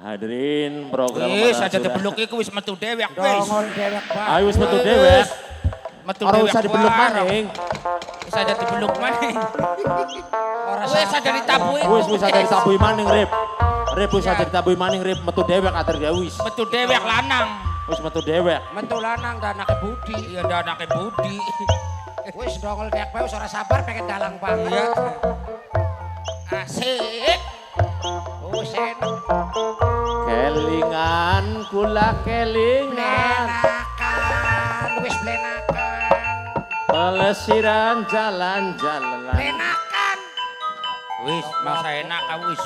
Hadirin program Wis aja dibeluk iku wis metu dewek wis. Dongol dewek Pak. Ayo wis metu dewek. Metu Ora dewek. usah dibeluk maning. Wis aja dibeluk maning. Wis aja ditabui. Wis aja ditabui maning, Rip. Rip wis aja ditabui maning, Rip. Metu dewek atur ya wis. Metu dewek lanang. Wis metu dewek. Metu lanang dan anake Budi. Iya ndak anake Budi. Wis dongol dewek bae ora sabar pengen dalang banget. Iya. Asik. Oh seneng. Kelingan kula kelingan. Blenakan, wis blenakan. Pelesiran jalan-jalan. Blenakan. Wis masa enak ka wis.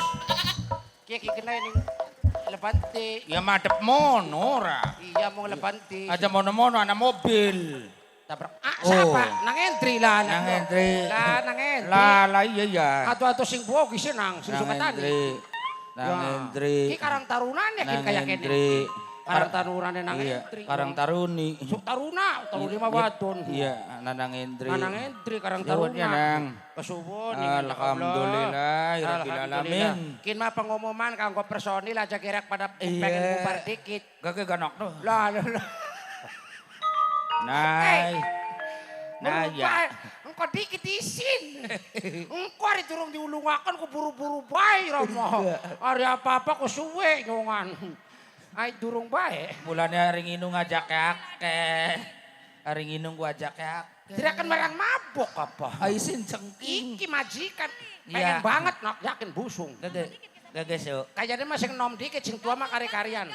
Ki kena ini Lebanti. Ya madep mono ora. Iya mau Lebanti. Aja mono-mono ana mobil. Tabrak. Siapa? Nang entry lah. Nang entry. Lah nang entry. Lah iya ya. Atu-atu sing bogi sih nang sing suka tani. Nang entry. Ki karang tarunan ya kin kaya kene. entry. Karang tarunane nang Iya, entry. karang taruni. Suk taruna mah wadon. Iya, nang entry. Nang entry karang Suwun ya, taruna. Nang. Kesuwun Alhamdulillah, rabbil alamin. Kin mah pengumuman kanggo personil aja gerek pada pengen bubar dikit. Gak ganok tuh. Lah. Nay. Nah ya. Engko dikit isin. Engko ari durung diulungaken ku buru-buru bae Romo. Ari apa-apa ku suwe nyongan. Ai durung bae. Mulane ari nginu ngajak akeh. Ari nginu ku ajak akeh. Tirakan marang mabok apa? Aisin cengking. Iki majikan. Iya. Pengen banget nak yakin busung. Gede. Gede so. Kayaknya mah sing nom dikit sing tua mah kari-karian.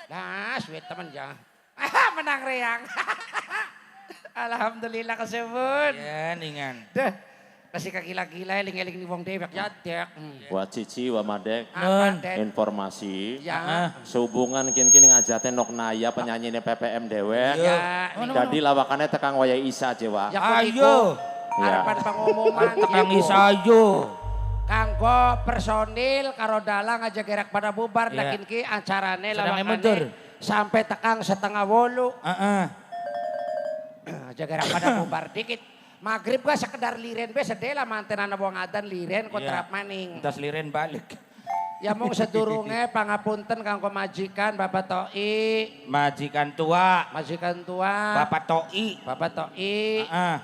Nah, sweet temen ya. Menang reang. Alhamdulillah kesebut. Ya ningan. Deh, kasih gila-gila eling-eling ni wong dewek jadek. Buat Cici, wa Madek. Nun. Informasi. Ya. Sehubungan kini ngajate Nok Naya penyanyi PPM dewek. Ya. Jadi lawakannya tekang waya Isa Jawa. Ya Ayo. harapan pengumuman Tekang ibu. isayo. Kanggo personil karo dalang aja gerak pada bubar Ya. dakin ki acarane Sedang mundur. sampai tekang 7:30 Heeh. aja gerak pada bubar dikit. Maghrib gak sekedar liren be sedela mantenana wong adan liren kok Iya. terap maning. Tas liren balik. Ya mung sedurunge pangapunten kanggo majikan Bapak Toi, Majikan tua. majikan tua, Bapak Toi. Bapak Toi. Heeh.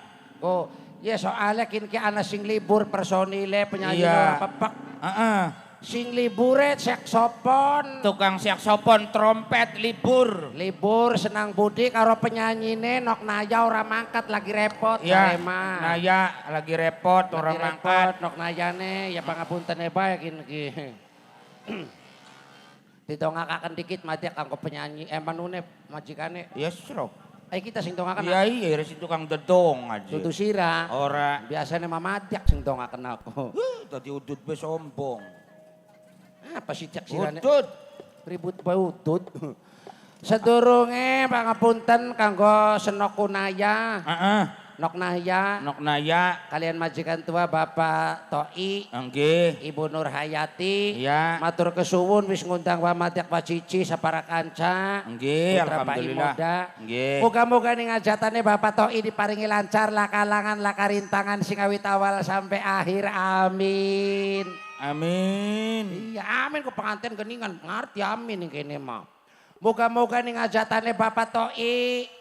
Oh, ya soalnya kin ki ana sing libur personile penyanyi Iya. ora pepek. Heeh. Sing libure saksofon. Tukang saksofon, trompet, libur. Libur senang budi karo penyanyine Nok Naya ora mangkat lagi repot Ya, Sarema. Naya lagi repot, Lagi orang repot mangkat. Nok Nayane ya pangapunten bae kin ki. Ditongakaken dikit mati kanggo penyanyi manune majikane. Ya sro. Ayo kita sing dongaken. Iya iya, res tukang dedong aja. Dudu sira. Ora. Biasanya mamadiak sing dongaken aku. Tadi udut be sombong. Apa sih cek sirane? Udut. Ribut bae utut. Sedurunge pangapunten kanggo Senok Kunaya, Heeh. Nok Naya, Nok Naya. kalian majikan tua Bapak Toi, Nggih. Ibu Nur Hayati. Iya. Matur kesuwun wis ngundang Wa Madyak Wa Cici sapara kanca. Nggih, Putra Bayi alhamdulillah. Muda. Nggih. Moga-moga ning ajatane Bapak Toi diparingi lancar lah kalangan lah karintangan sing awit awal sampai akhir. Amin. Amin. Iya amin ku pengantin geningan ngerti amin ning kene mah. Moga-moga ning ajatane Bapak Toi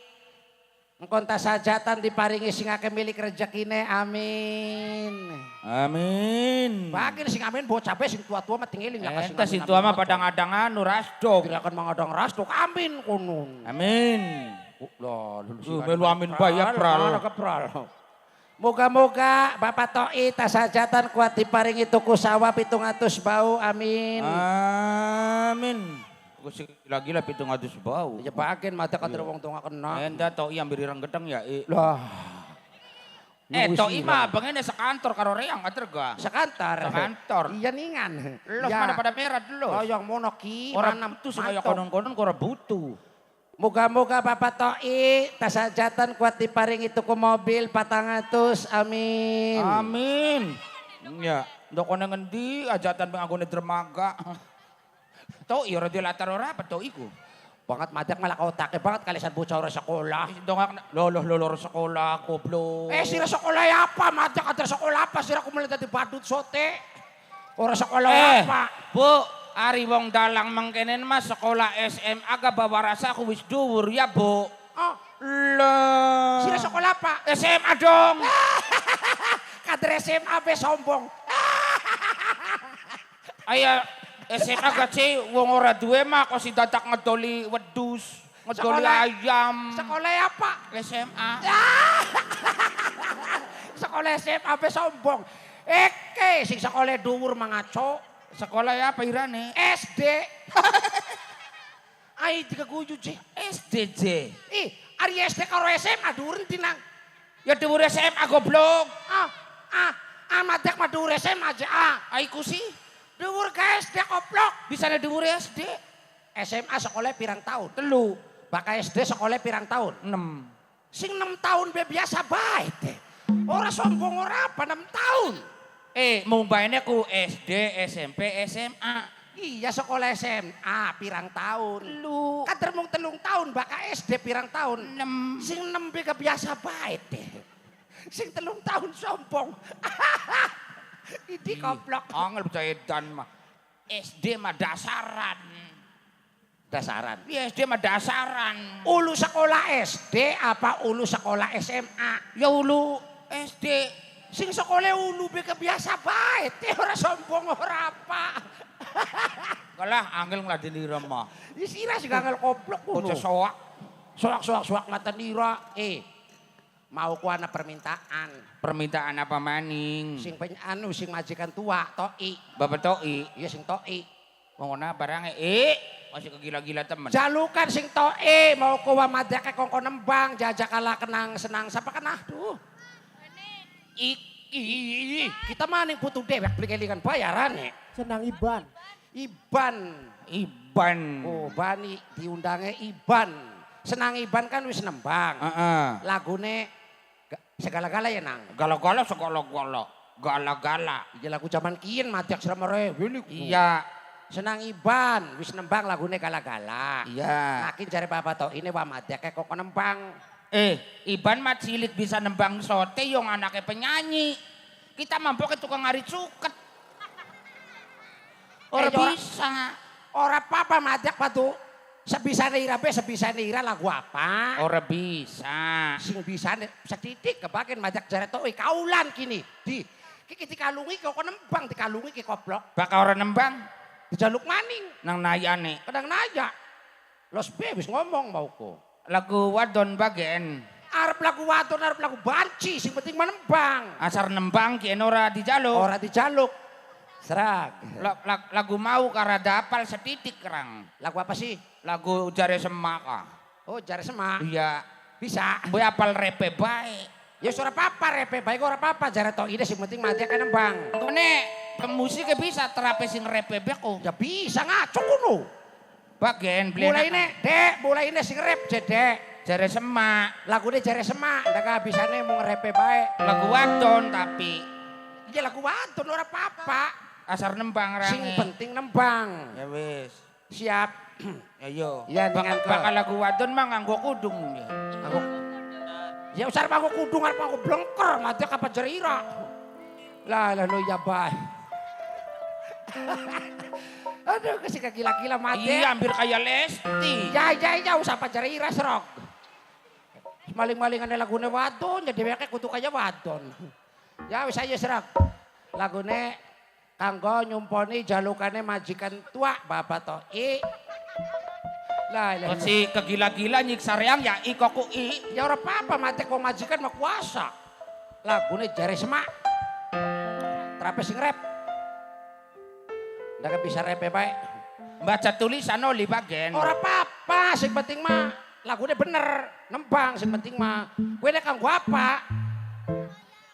engkonta sajatan diparingi sing akeh milik rezekine amin. Amin. Bagin sing amin bocah be sing tua-tua mah tingiling lah kasing. Eta si tua mah pada ngadang anu rasdog. Gerakan mangadang rastuk amin kunun. Amin. Lah Melu amin bae ya pral. Moga-moga Bapak Toi tasajatan kuat diparingi tuku sawah 700 bau amin. Amin. Aku gila-gila 700 bau. Ya bagin mata kadro wong tua kena. Enda Toi ambil irang gedang ya. Lah. Toi mah abangnya sekantor karo reang ater ga. Sekantar. Sekantor. Iya ningan. Los mana pada merah dulu. Oh yang monoki. Orang butuh supaya konon-konon kora butuh. Moga-moga Bapak Toi tasajatan kuat diparingi tuku mobil 400 amin. Amin. Ya, ndok kono ngendi ajatan pangagone dermaga. Toi ora dilatar ora apa Toi ku. Banget madak malah kautake banget kalisan bocah ora sekolah. Dongak lolo sekolah goblok. Sira sekolah apa? Madak ada sekolah apa? Sira kumulai tadi badut sote. Ora sekolah apa? Bu, Ari wong dalang mangkenen mas sekolah SMA ga bawa rasa aku wis dhuwur ya, Bu. Oh, Lah. sila sekolah apa? SMA dong. Kader SMA be sombong. Aya SMA ga sih wong ora duwe mah kok si dadak ngedoli wedhus, ngedoli Sekolah- ayam. Sekolah apa? SMA. Sekolah SMA be sombong. Eke sing sekolah dhuwur mangaco. Sekolah ya apa irane? SD. Ai digeguyu sih. SDJ. Ih, ari SD karo SMA dhuwur tinang. Ya dhuwur SMA goblok. Amadek mah dhuwur SMA aja. Aiku sih Dhuwur ka SD koplok. bisa ada dhuwur SD. SMA sekolah pirang tahun? Telu. Baka SD sekolah pirang tahun? 6. Sing 6 tahun be biasa bae teh. Ora sombong ora apa 6 tahun. Mau bayarnya ku SD, SMP, SMA. Iya sekolah SMA pirang tahun. Lu. Kader mung 3 tahun baka SD pirang tahun. 6. Sing 6 be biasa bae teh. Sing 3 tahun sombong. Ini koplok. Angel percaya dan mah. SD mah dasaran. Dasaran. Iya SD mah dasaran. Ulu sekolah SD apa ulu sekolah SMA? Ya ulu SD. Sing sekolah ulu be biasa bae teh ora sombong ora apa. Kalah angel ngladeni mah. Isira sing angel koplok kuno. Bocah soak. Soak mata nira. Mau ku ana permintaan. Permintaan apa maning? Sing sing majikan tua Toi. Bapak Toi. Iya sing Toi. Mau ngona barangnya masih kegila-gila temen. Jalukan sing Toi mau ku wamadake kongko nembang jajakala kenang senang sapa kan aduh. Iki kita maning putu dewek beli kelingan bayaran nih. Senang Iban. Iban. Oh, Bani diundangnya Iban. Senang Iban kan wis nembang. Lagune segala-gala ya nang. Gala-gala segala-gala. Gala-gala. Iya lagu zaman kian mati aksara rewe. Iya. Senang Iban wis nembang lagune gala-gala. Iya. Makin cari papa to ini wamadake kok nembang. Iban mah cilik bisa nembang sote yang anaknya penyanyi. Kita mampu ke tukang ngarit suket. Ora bisa. Ora apa-apa madek patu. Sebisa nira be sebisa nira lagu apa? Ora bisa. Sing bisa setitik kebagian madek jare to kaulan kini. Ki dikalungi kok nembang dikalungi ki koplok. Bakal orang nembang Dijaluk maning. nang nayane. Kadang naya. Los be wis ngomong mauku. Lagu wadon bagen. Arep lagu wadon arep lagu banci sing penting menembang. Asar nembang ki ora dijaluk. Ora dijaluk. Serag. Lagu mau karada apal setitik kerang. Lagu apa sih? Lagu jare semaka. Oh, jare semak. Iya. Bisa. Boy apal repe bae. Ya ora apa-apa repe baik ora apa-apa jare to ide sing penting mati kan nembang. Ngene pemusik bisa terapi sing repe beko. Ya bisa ngaco kuno. Bagen Mulai ini, Dek, mulai ini sing rap Dek. jare semak. Lagune jare semak, ndak kabisane mung repe bae. Lagu wadon tapi Iya lagu wadon ora apa-apa. asar nembang range. Sing penting nembang. Ya wis. Siap. Ayo. Ya, dengan ke- bakal lagu wadon mah nganggo kudung ya. Aku ya usah aku kudung arep aku blengker mati apa jerira. Lah lo ya bae. Aduh kasih gila-gila mati. Iya hampir kayak Lesti. Ya usah apa jerira serok. Maling-malingan lagune wadon jadi dheweke kudu kaya wadon. Ya wis ayo serok. Lagune kanggo nyumponi jalukane majikan tua Bapak Toi. Lah Si kegila-gila nyiksa reang ya ikoku i. ya ora apa-apa mati kok majikan mah kuasa. Lagune jare semak. Trape sing rap. Ndak bisa rap bae. Baca tulisan oli bagen. Ora apa-apa, sing penting mah lagune bener, nembang sing penting mah. Kowe nek kanggo apa?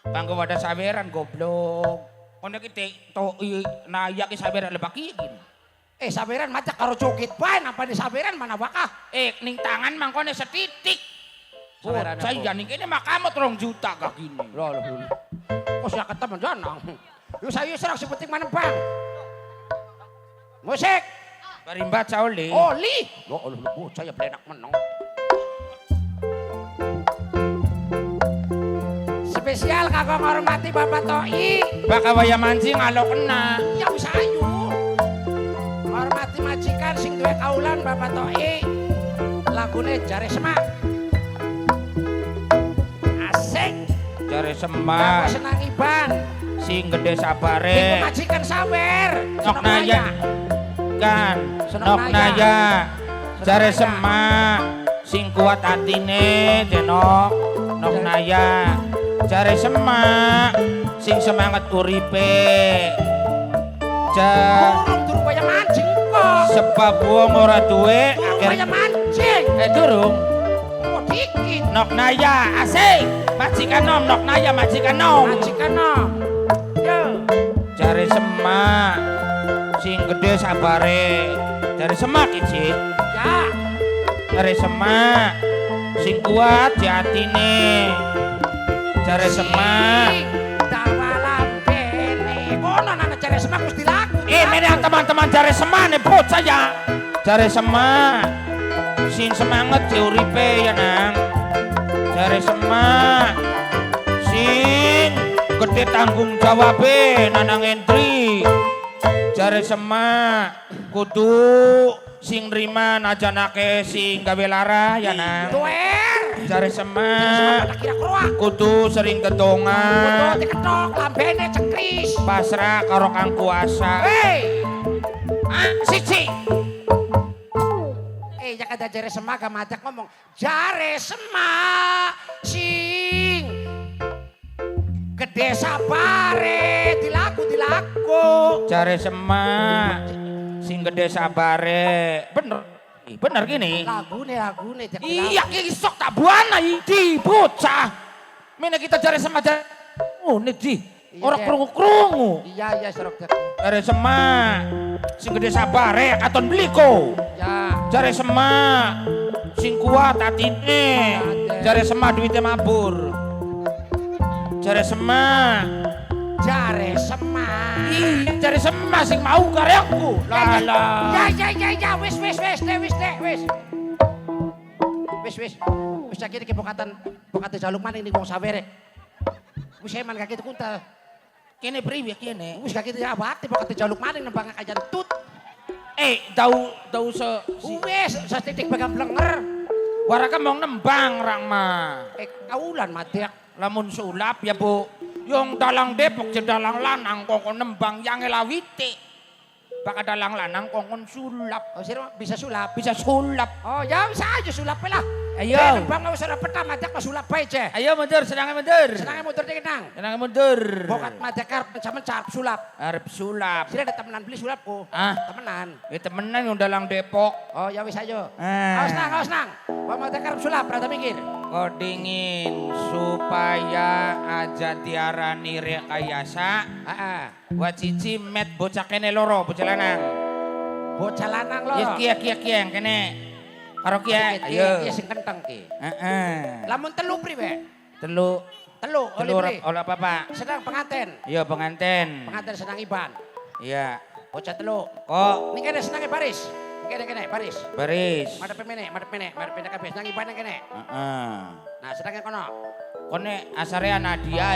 Kanggo wadah saweran goblok. Ono ki to naya ki saweran lebaki gini. Saberan macak karo cukit bae napa di saberan mana bakah? Ning tangan mangkone setitik. Saweran apa? Saya ning kene makamot 2 juta kak gini. Loh. Kok sak ketemen janang. Yo sayo serak sing penting manembang. Musik. Bari baca oli. Oli. Yo Allah bocah ya blenak meneng. Spesial kagak ngormati Bapak Toi. Baka waya mancing alo kena. Ya wis ayo. Bapak Toi. Lagune Jare Semak. Asik. Jare Bapak Semak senang Iban. sing gede Iku sabare majikan sawer. nok naya kan Seneng nok naya. naya Jare naya. Semak sing kuat atine denok nok naya Jare Semak sing semangat uripe Burung durung kaya mancing kok. sebab wong ora duwe Durung akhir kaya mancing. durung Kok dikit. nok naya asik majikan nom nok naya majikan nom Majikan no. Yo. Jare Semak sing gede sabare Jare Semak iki Ya. Jare Semak sing kuat di atine Jare Semak Dawalam bene. Kono nana Jare Semak wis dilaku. menang teman-teman Jare Semak nih bocah ya Jare Semak sing semangat di uripe ya nang Jare Semak sing gede tanggung jawabe nanang entri Jare Semak kudu sing nrima najanake sing gawe lara ya nang Tuer. Jare Semak Tak kira kroak. kudu sering Betul tetongan diketok lambene cekris. pasrah karo kang kuasa Hei. siji Ya kata Jare Semak gak matek ngomong. Jare Semak sing gede sabare dilaku. Jare Semak sing gede sabare bener gini Lagune jak iya ki sok tak buana di bocah mene kita Jare Semak ini di Iya, orang Dek. krungu Iya serok jak. Jare Semak sing gede sabare katon beliko Ya. Jare Semak sing kuat atine Ya, Dek. Jare Semak duitnya mabur Jare Semak Jare Semak. ih Jare Semak sing mau karyaku lala Ya wis dek wis. Wis sakit iki pokatan jaluk maning ning wong sawere. Wis eman kaki itu kuntal. kene priwe kene Wis kaki itu abate pokatan jaluk maning nembang kajan tut. dau si Wis satitik bagam blenger. waraka mau nembang rang mah Kaulan madek. lamun sulap ya bu yung dalang Depok je dalang lanang kongkon nembang yang elawite baka dalang lanang kongkon sulap Oh sira bisa sulap. bisa sulap Oh ya bisa aja sulap lah. Ayo. Nembang wis ora petah madek pas sulap bae je. ayo mundur senangnya mundur Senangnya motor dikit nang. senangnya mundur Bokat madek karep mencap sulap. arep sulap Sira ada temenan beli sulapku. Ah. Temenan. temenan yung dalang Depok Oh ya wis ayo. Ah. Aos nang. Wong madek karep sulap rada mikir. kodingin supaya aja diarani rekayasa Heeh. buat cici met bocah kene loro bocah lanang Bocah lanang lho. yes kia yang kene karo kia Iya ayo sing kenteng ki. heeh Lamun telu priwe? telu Telu telu oleh oleh apa Sedang penganten. iya penganten Penganten senang iban. iya Bocah telu. kok Ning kene senange baris. Kene baris. baris Madep mene kabeh senang iban nang kene. heeh Nah, senange kono. kone asare Nadia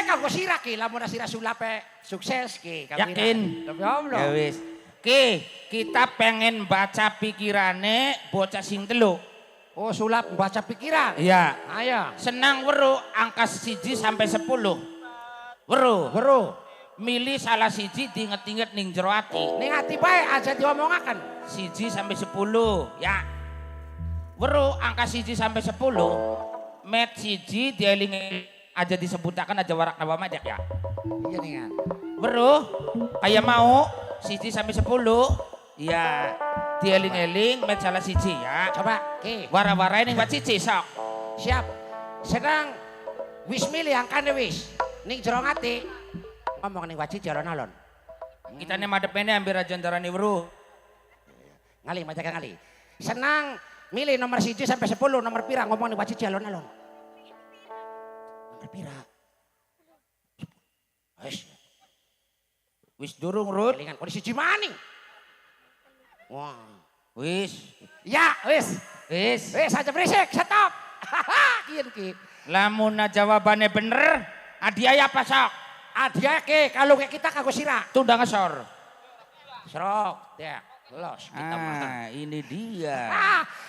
Kanggo sira ki lamun sira sulape sukses ki. Yakin? Demi Allah. ya wis ki kita pengen baca pikirane bocah sing telu Oh, sulap baca pikiran. iya Ayo. senang weru angka 1 sampai 10 weru Guru, milih salah siji diinget-inget ning jero ati ning ati bae aja diomongaken. 1 sampai 10 ya weru angka 1 sampai 10 met siji dieling aja disebutakan aja warak nawa majak ya Iya ningan. weru kayak mau 1 sampai 10 iya dieling-eling met salah siji ya Coba, ki. wara-warain ning buat siji sok Siap. Sedang wis milih angkane wis. Ning jero ati ngomong ning wajib alon-alon. kita nih madepene ambil rajon darani weru Ngali macam ngali. Senang milih nomor 1 sampai 10 nomor pira ngomong ning wajib alon-alon. Nomor pira? wis durung rut Kelingan kok siji maning. Wah. wis Ya, wis. wis Wis aja berisik, stop. Kian ki. lamun jawabannya bener adiaya apa sok Adia ke kalau kayak kita kagak sira. tunda ngesor Serok, ya. Los kita mah. Ini dia.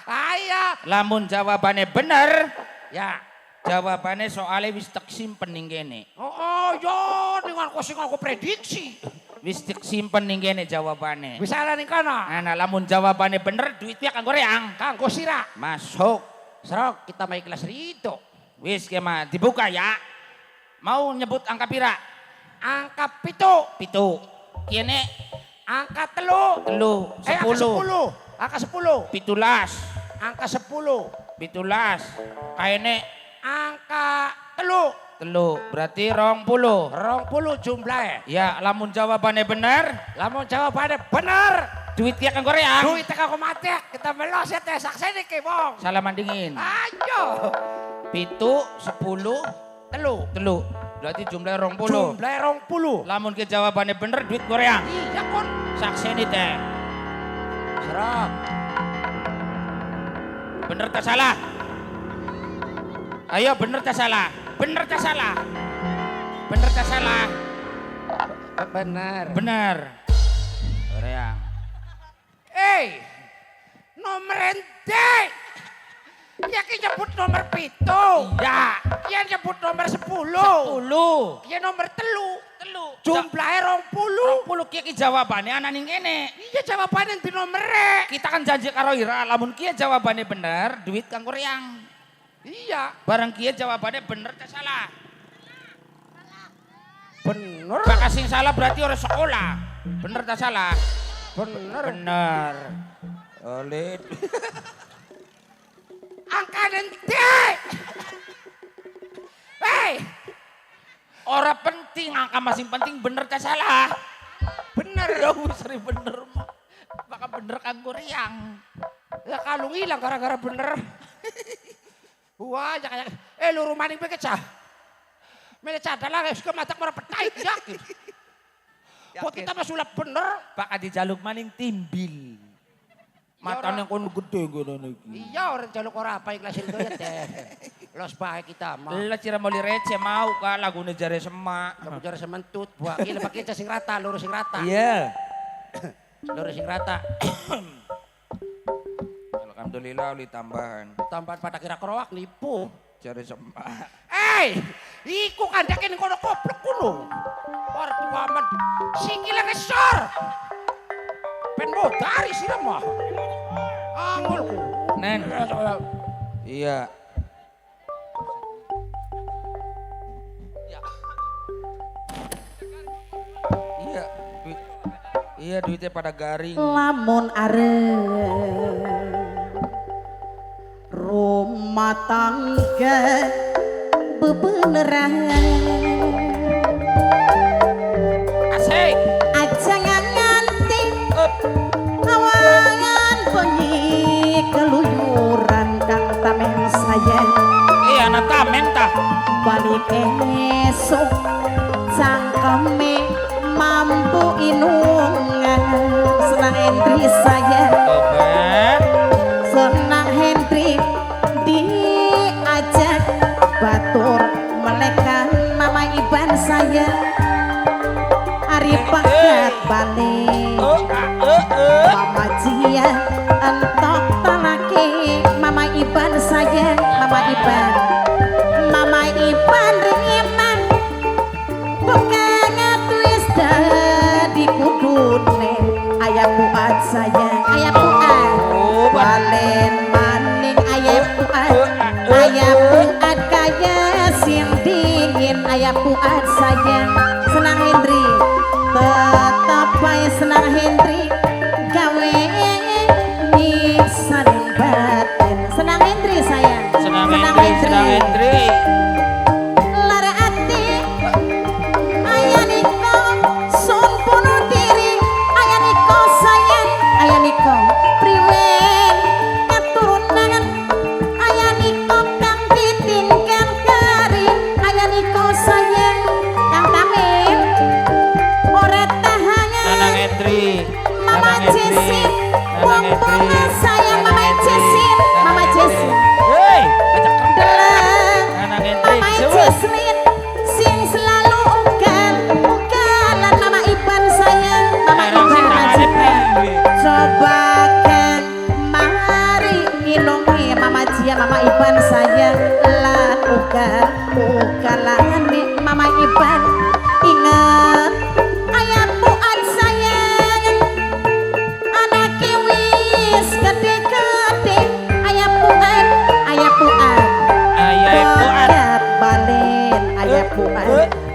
Ayo. Lamun jawabannya bener, Ya. jawabannya soalnya wis tak simpen ning kene. Oh, yo dengan sing aku prediksi. Wis tak simpen ning kene jawabannya. Bisa lah ning kono. Nah, lamun jawabannya bener, duitnya kanggo reang. Kanggo sira. Masuk. Serok kita main kelas rito. Wis kema dibuka ya. Mau nyebut angka pira? Angka pitu. Pitu. Kene Angka telu. telu, Angka 10, 10. Angka 10. pitulas, Angka 10. pitulas. Kaene Angka telu. telu, berarti 20. 20 jumlahnya. Ya, lamun jawabannya bener, Lamun jawabannya bener. duitnya kanggo reang. Duit kanggo mati. Kita melos ya teh saksene ki, Bong. Salaman dingin. Ayo. Pitu, 10, Telu. telu. Berarti jumlahnya 20. Jumlah 20. Lamun ke jawabannya bener, duit gue reang. Iya kon. Sakseni teh. Serok. Bener tak salah? Ayo bener tak salah? Bener tak salah? Bener tak salah? Bener. Bener. Reang. Nomor ente. Ya ki nyebut nomor pitu. Ya. Ya nyebut nomor 10. 10. Ya nomor telu. Telu. Jumlahnya 20. 20 kia jawabannya anak ning kene. Iya jawabannya di nomere. Kita kan janji karo Ira, lamun kia jawabannya bener, duit kanggo reang. Iya. Barang kia jawabannya bener tak salah. Bener. Bakal sing salah berarti orang sekolah. Bener tak salah? Bener. Bener. Oleh. Angka nanti. Orang penting, angka masing penting bener tak salah. Bener. Ya seri bener mah. Bakal bener kanggo reang. Ya kalung hilang gara-gara bener. Wah, jangan. Lu rumah ini pekecah. Mereka adalah suka matak orang petai yakin. Buat kita mah sulap bener. Bakal dijaluk maning timbil. Matanya kon gede ngono niki. Iya orang jaluk orang apa ikhlasin itu ya teh. Los bae kita mah. Lah cira mau receh mau ka lagune jare semak. Kamu jare sementut buah. Gila pakai sing rata, lurus sing rata. Iya. Lurus sing rata. Alhamdulillah oli tambahan. Tambahan pada kira kerowak nipu. Jare semak. Iku kandakin kono koplok kuno. Orang tua aman. Sikile ngesor. Ben modari sih mah. Angul. Nen. Iya. Iya. Iya duitnya pada garing. Lamun arep rumah tangga bebeneran Asik. aja nganti awangan bengi keluyuran kang tameng sayang Iya anak tamen tah. balik esok cangkeme mampu inungan senang Hendri sayang Tobat. senang Hendri diajak batur melekan mama Iban saya hari pakat balik mama Jia entok talaki mama Iban saya mama Iban ringiman bukan tulis di kudune ayah buat saya ayah buat balen maning ayah buat kaya sin dingin ayah buat saya senang Hendri tetap bae senang Hendri gawe nisan batin senang Hendri saya Senang Hendri. lara ati ayah niko sun bunuh diri ayah niko sayang ayah niko priwen keturunan ayah niko kang ditinggal kari ayah niko sayang kang tamin ora tahangan Senang Hendri. Coba kan mari inungi Mama Jia, Mama Iban sayang lan ugalane Mama Iban. Ingat ayah puan sayang, anak wis gede-gede. Ayah puan bogat balen.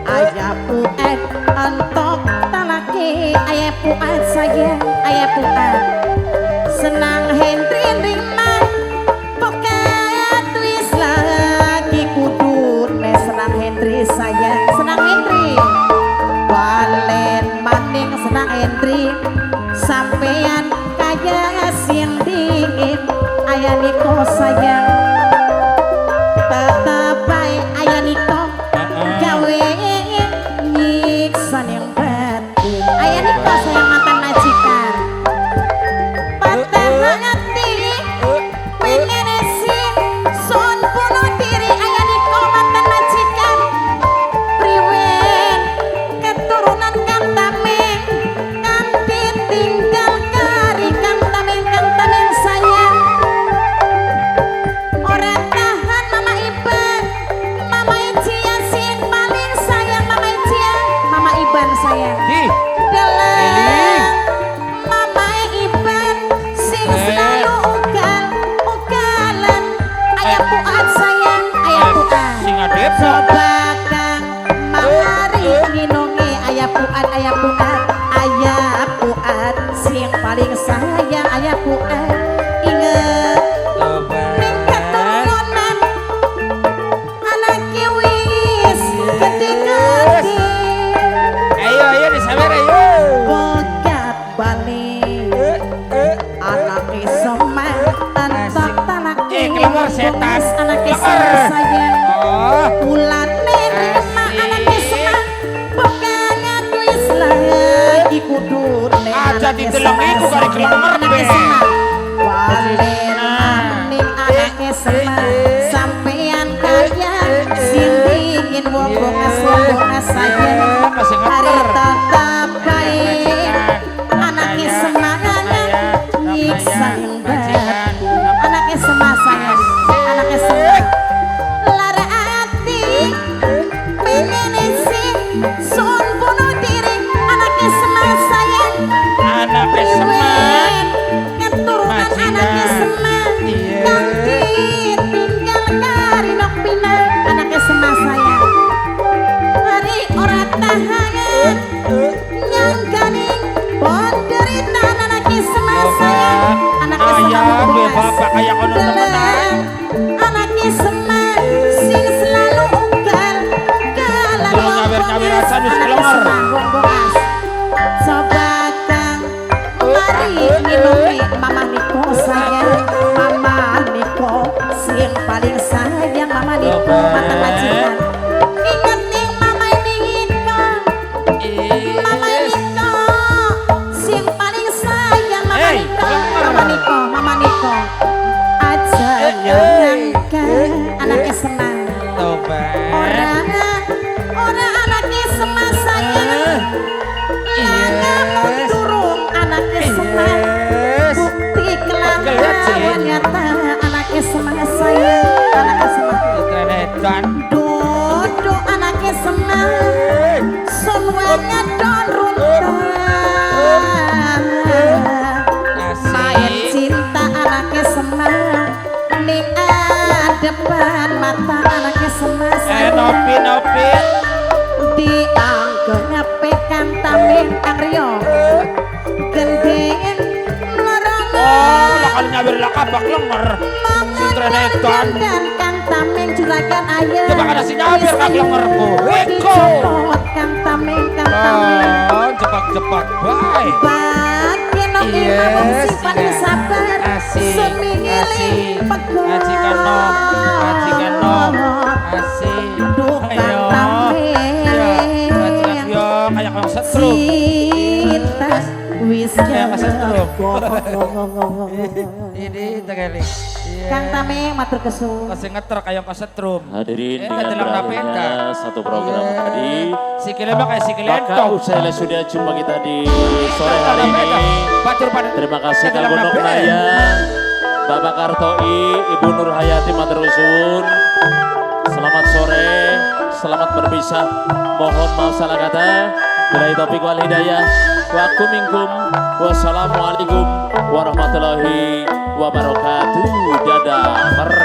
Ayah puan entok talaki. Ayah puan sayang, ayah puan senang Hendri rima pokat wis lagi kudu ne. Senang Hendri sayang, senang Hendri balen maning. Senang Hendri sampean kaya sing dingin. Ayah Niko sayang tetap baik. Ayah Niko gawe nyiksan yang batin. Ayah Niko sayang mantan majikan patah hati pengen sing son bunuh diri. Ayah Niko mantan majikan priwen keturunan Kang Tameng kan ditinggal kari Kang Tameng sayang orang tahan Mama Iban. Mama Ijia sing paling sayang. Mama Ijia, Mama Iban sayang Di. dalam Mama Iban sing selalu ugalan. Ayah puan sayang, ayah puan. Sing adep. Coba kang mari nginungi ayah puan. Ayah puan sing paling sayang. Ayah puan inget ning keturunan anak wis gede-gede. Ayo disawer ayo. Bogat balik anake semar entok talaki. keluar setan. Anake Keluar. semar sayang Oh. ulane rima. Anake semar bokangan wis lagi kudu ne. Aja Anake ditelong semar iku kali sayang. kelomer, Anake Be. semar balen maning. Anake semar sampean kaya sing dingin wong bongas sayang. Masih Hari ngeter. tetap baik anaknya semangat nyiksa yang baik. Anaknya semangat sayang, anaknya semangat lara hati pengen sing son bunuh diri. Anaknya semangat sayang Anaknya semangat. keturunan Majikan. anaknya semangat Iya. nanti tinggal kari nok pinang. Anaknya semangat sayang hari orang tahanan nyanggani ponderita. Anaknya semangat sayang, anaknya Ayah semangat be bapak kayak kono temenan. anaknya semangat sing selalu ugal galan. Kalau nyawer-nyawer aja wis keluar. Coba kang mari nginungi Mama Niko sayang. Mama Niko sing paling sayang. Mama Niko mantan majikan. Ingat ning Mama Niko, Mama Niko sing paling sayang. Mama Hey, Niko, keluar. Mama Niko aja nyangka anaknya senang. Orang anaknya semas sayang. Iya durung anaknya semas. Bukti kelakuan nyata anaknya semas sayang. Anaknya semas. Kerenetan. Dodo anaknya semas. Semuanya don runtuh. Main cinta anaknya semas. Ning depan mata anaknya semas. Nopi. Dianggap pekan tameng Kang Rio gendeng lorong. Oh, lakal nyawer lakabak lenger. Si Trenetan. Dan Kang Tameng juragan ayah. Coba kada si nyawer kak lengerku. Eko. Kang Tameng, Kang Tameng. Oh, jepak-jepak bae. Bagian Yes, ilmu simpan iya. sabar. Asik, Semingili asik. pegot. Majikan nom. Asik. Duh, Kang Tameng. Majikan yo kayak kang setrum. Cinta wis Kayak kesetrum. jalan. Ini tegeli. Kang Tameng matur kesuwun. Kasih ngeter kayak kesetrum. Hadirin Eh, dengan dalam berakhirnya napeta. satu program tadi. Sikile mah kayak sikile Maka entong. usai sudah jumpa kita di sore hari ini. matur pada. Terima kasih Dalam Kang Gunung nabe. Naya, Bapak Kartoi, Ibu Nur Hayati Madrasun. Selamat sore, selamat berpisah. Mohon maaf salah kata. Bila taufiq wal hidayah. Wa'akumingkum. Wassalamualaikum warahmatullahi wabarakatuh. Dadah.